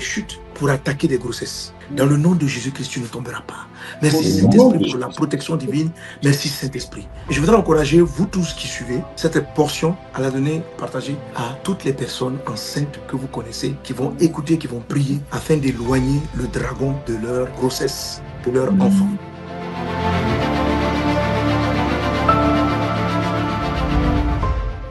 chute pour attaquer des grossesses. Dans le nom de Jésus-Christ, tu ne tomberas pas. Merci Saint-Esprit pour la protection divine. Merci Saint-Esprit. Et je voudrais encourager vous tous qui suivez cette portion à la donner, partager à toutes les personnes enceintes que vous connaissez, qui vont écouter, qui vont prier afin d'éloigner le dragon de leur grossesse, de leur enfant.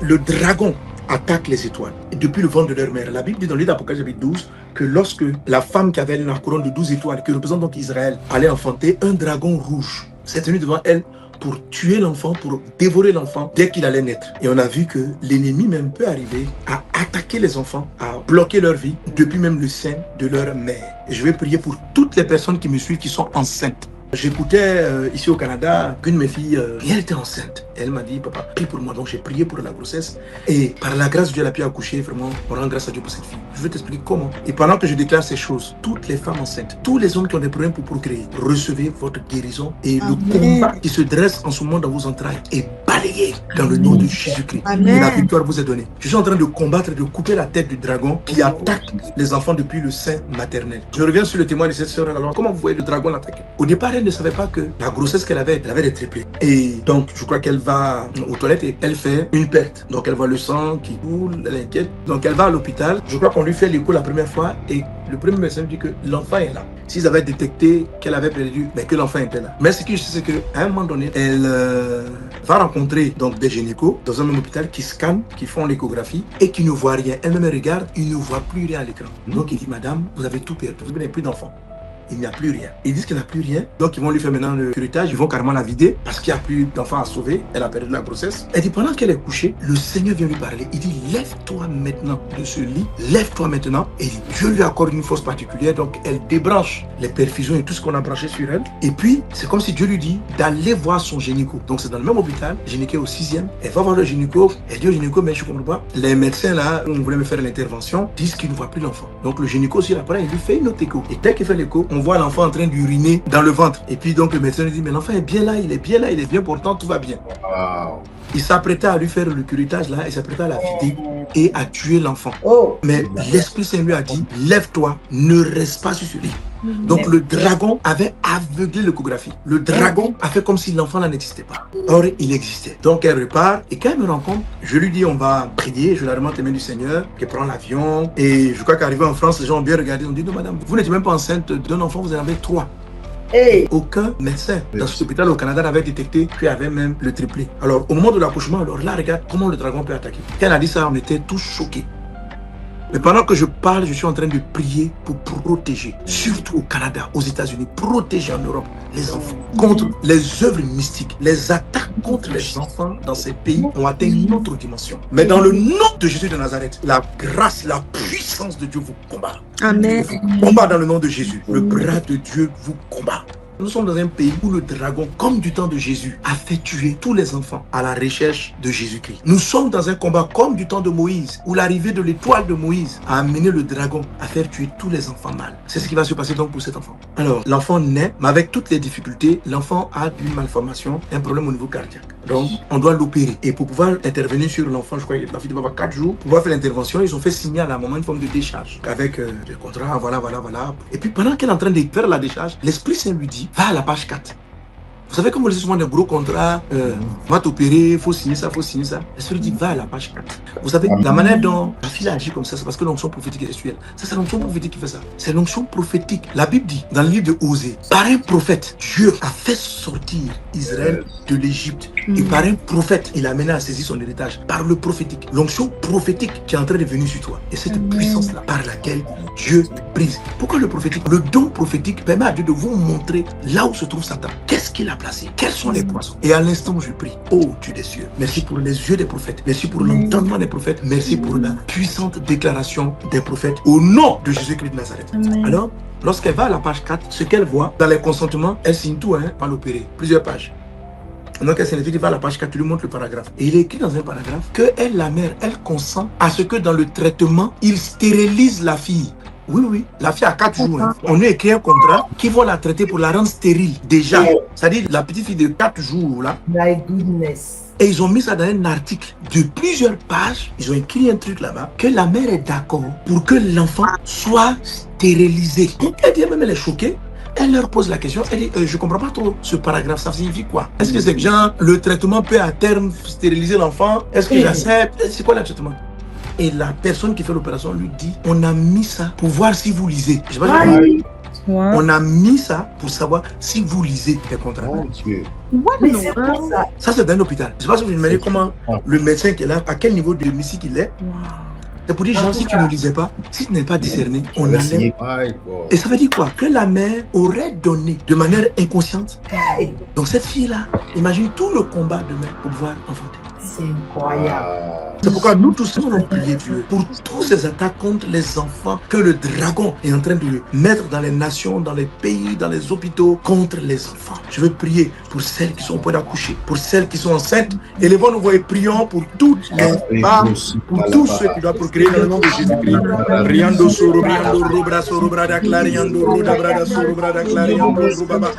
Le dragon attaque les étoiles. Et depuis le ventre de leur mère. La Bible dit dans le livre d'Apocalypse chapitre 12 que lorsque la femme qui avait la couronne de 12 étoiles, qui représente donc Israël, allait enfanter, un dragon rouge s'est tenu devant elle pour tuer l'enfant, pour dévorer l'enfant dès qu'il allait naître. Et on a vu que l'ennemi même peut arriver à attaquer les enfants, à bloquer leur vie depuis même le sein de leur mère. Et je vais prier pour toutes les personnes qui me suivent, qui sont enceintes. J'écoutais ici au Canada qu'une de mes filles, elle était enceinte. Elle m'a dit, papa, prie pour moi. Donc j'ai prié pour la grossesse. Et par la grâce de Dieu, elle a pu accoucher. Vraiment, on rend grâce à Dieu pour cette fille. Je vais t'expliquer comment. Et pendant que je déclare ces choses, toutes les femmes enceintes, tous les hommes qui ont des problèmes pour procréer, recevez votre guérison. Et le combat qui se dresse en ce moment dans vos entrailles est balayé dans le nom de Jésus-Christ. Et la victoire vous est donnée. Je suis en train de combattre, de couper la tête du dragon qui attaque les enfants depuis le sein maternel. Je reviens sur le témoin de cette sœur. Alors, comment vous voyez le dragon l'attaquer? Au départ, elle ne savait pas que la grossesse qu'elle avait des triplés. Et donc, je crois qu'elle va aux toilettes et elle fait une perte. Donc, elle voit le sang qui coule, elle est inquiète. Donc, elle va à l'hôpital. Je crois qu'on lui fait l'écho la première fois et le premier médecin dit que l'enfant est là. S'ils avaient détecté qu'elle avait perdu, mais que l'enfant était là. Mais ce que je sais, c'est qu'à un moment donné, elle va rencontrer donc des gynécos dans un même hôpital qui scannent, qui font l'échographie et qui ne voient rien. Elle-même regarde, il ne voit plus rien à l'écran. Donc, il dit, madame, vous avez tout perdu, vous n'avez plus d'enfant. Il n'y a plus rien. Ils disent qu'il n'y a plus rien. Donc, ils vont lui faire maintenant le curettage. Ils vont carrément la vider parce qu'il n'y a plus d'enfant à sauver. Elle a perdu la grossesse. Elle dit, pendant qu'elle est couchée, le Seigneur vient lui parler. Il dit, lève-toi maintenant de ce lit. Lève-toi maintenant. Et Dieu lui accorde une force particulière. Donc, elle débranche les perfusions et tout ce qu'on a branché sur elle. Et puis, c'est comme si Dieu lui dit d'aller voir son gynéco. Donc, c'est dans le même hôpital. Le gynéco est au 6e. Elle va voir le gynéco. Elle dit au gynéco, mais je ne comprends pas. Les médecins, là, on voulait me faire l'intervention, disent qu'ils ne voient plus l'enfant. Donc, le gynéco aussi, après, il lui fait une autre écho. Et dès qu'il fait l'écho, on voit l'enfant en train d'uriner dans le ventre. Et puis donc le médecin lui dit, mais l'enfant est bien là, il est bien là, il est bien portant, tout va bien. Wow. Il s'apprêtait à lui faire le curettage là, il s'apprêtait à la vider et à tuer l'enfant. Mais l'Esprit Saint lui a dit, lève-toi, ne reste pas sur ce lit. Donc le dragon avait aveuglé l'échographie. Le dragon a fait comme si l'enfant là n'existait pas. Or, il existait. Donc elle repart et quand elle me rencontre, je lui dis, on va prier, je la remonte les mains du Seigneur, qu'elle prend l'avion. Et je crois qu'arrivé en France, les gens ont bien regardé, ils ont dit, non madame, vous n'êtes même pas enceinte d'un enfant, vous en avez 3. Hey. Aucun médecin dans cet hôpital au Canada n'avait détecté qu'il y avait même le triplé. Alors au moment de l'accouchement, alors là regarde comment le dragon peut attaquer. Quand elle a dit ça, on était tous choqués. Mais pendant que je parle, je suis en train de prier pour protéger, surtout au Canada, aux États-Unis, protéger en Europe les enfants contre les œuvres mystiques. Les attaques contre les enfants dans ces pays ont atteint une autre dimension. Mais dans le nom de Jésus de Nazareth, la grâce, la puissance de Dieu vous combat. Amen. Vous combat dans le nom de Jésus. Le bras de Dieu vous combat. Nous sommes dans un pays où le dragon, comme du temps de Jésus, a fait tuer tous les enfants à la recherche de Jésus-Christ. Nous sommes dans un combat comme du temps de Moïse, où l'arrivée de l'étoile de Moïse a amené le dragon à faire tuer tous les enfants mâles. C'est ce qui va se passer donc pour cet enfant. Alors, l'enfant naît, mais avec toutes les difficultés, l'enfant a une malformation, un problème au niveau cardiaque. Donc, on doit l'opérer. Et pour pouvoir intervenir sur l'enfant, je crois que la fille doit avoir 4 jours, pour pouvoir faire l'intervention, ils ont fait signer à la maman une forme de décharge avec des contrats, voilà. Et puis, pendant qu'elle est en train de faire la décharge, l'Esprit Saint lui dit, va à la page 4. Vous savez, comme vous lisez souvent des gros contrats, on va t'opérer, il faut signer ça. L'Esprit dit, va à la page 4. Vous savez, la manière dont la fille agit comme ça, c'est parce que l'onction prophétique est sur elle. Ça, c'est l'onction prophétique qui fait ça. C'est l'onction prophétique. La Bible dit, dans le livre de Osée, par un prophète, Dieu a fait sortir Israël de l'Égypte. Et par un prophète, il a amené à saisir son héritage. Par le prophétique. L'onction prophétique qui est en train de venir sur toi. Et cette puissance-là, par laquelle Dieu brise. Pourquoi le prophétique? Le don prophétique permet à Dieu de vous montrer là où se trouve Satan. Qu'est-ce qu'il a placé? Quels sont les poissons? Et à l'instant où je prie, ô Dieu des cieux, merci pour les yeux des prophètes. Merci pour l'entendement des prophètes. Merci pour la puissante déclaration des prophètes. Au nom de Jésus-Christ de Nazareth. Amen. Alors, lorsqu'elle va à la page 4, ce qu'elle voit dans les consentements, elle signe tout, par l'opérer. Plusieurs pages. Donc elle signifie qu'il va à la page 4, tu lui montres le paragraphe. Et il est écrit dans un paragraphe que elle, la mère, elle consent à ce que dans le traitement, il stérilise la fille. Oui, la fille a 4 jours. On lui écrit un contrat qui va la traiter pour la rendre stérile déjà. C'est-à-dire la petite fille de 4 jours là. My goodness. Et ils ont mis ça dans un article de plusieurs pages. Ils ont écrit un truc là-bas que la mère est d'accord pour que l'enfant soit stérilisé. Donc elle dit même, elle est choquée. Elle leur pose la question, elle dit, je comprends pas trop ce paragraphe, ça signifie quoi? Est-ce que c'est que genre, le traitement peut à terme stériliser l'enfant? Est-ce que j'accepte? C'est quoi le traitement? Et la personne qui fait l'opération lui dit, on a mis ça pour voir si vous lisez. Je sais pas si on a mis ça pour savoir si vous lisez les contrats. Mon Dieu. Ouais, mais c'est pour ça. Ça, c'est dans un hôpital. Je sais pas si vous imaginez comment le médecin qui est là, à quel niveau de mystique il est. C'est pour dire, genre, si tu ne lisais pas, si tu n'es pas discerné, on allait. Et ça veut dire quoi? Que la mère aurait donné de manière inconsciente. Donc cette fille-là, imagine tout le combat de mère pour pouvoir enfanter. C'est incroyable. C'est pourquoi nous tous nous allons prier Dieu pour tous ces attaques contre les enfants que le dragon est en train de mettre dans les nations, dans les pays, dans les hôpitaux, contre les enfants. Je veux prier pour celles qui sont au point d'accoucher, pour celles qui sont enceintes. Élevons nos voix et prions pour toutes les femmes, pour tous ceux qui doivent procréer dans le nom de Jésus-Christ. Riando soro, riando robra soro brada clariando roda brada soro brada clariando robaba.